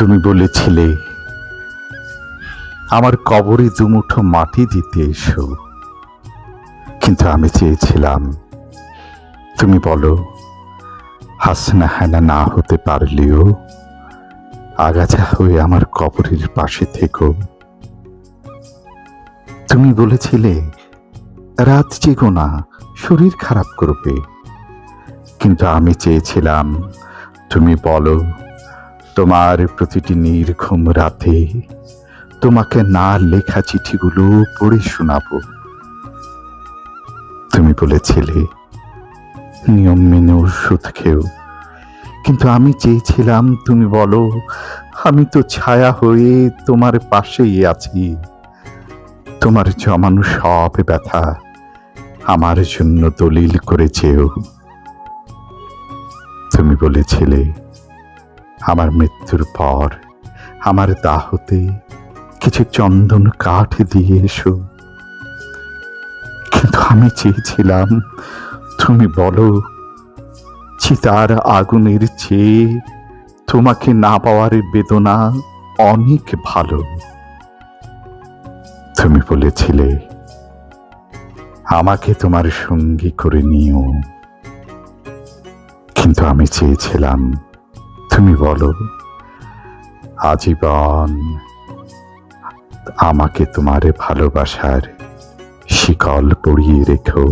তুমি বলেছিলে আমার কবরে দুমুঠো মাটি দিতে এসো, কিন্তু আমি চেয়েছিলাম তুমি বলো হাসনা হেনা না হতে পারলেও আগাছা হয়ে আমার কবরের পাশে থেকো। তুমি বলেছিলে রাত জেগো না, শরীর খারাপ করবে, কিন্তু আমি চেয়েছিলাম তুমি বলো তোমার প্রতিটি নির্ঘুম রাতে তোমাকে না লেখা চিঠিগুলো পড়ে শোনাবো। তুমি বলেছিলে নিয়ম মেনে ওষুধ খেও, কিন্তু আমি চেয়েছিলাম তুমি বলো আমি তো ছায়া হয়ে তোমার পাশেই আছি। তোমার জমানো সব ব্যথা আমার জন্য দলিল করেছেও। তুমি বলেছিলে আমার মৃত্যুর পর আমার দাহতে কিছু চন্দন কাঠ দিয়ে এসো, কিন্তু আমি চেয়েছিলাম তুমি বলো চিতার আগুনের চেয়ে তোমাকে না পাওয়ার বেদনা অনেক ভালো। তুমি বলেছিলে আমাকে তোমার সঙ্গী করে নিও, কিন্তু আমি চেয়েছিলাম তুমি বলো আজীবন আমাকে তোমার ভালোবাসার শিকল পরিয়ে রেখো।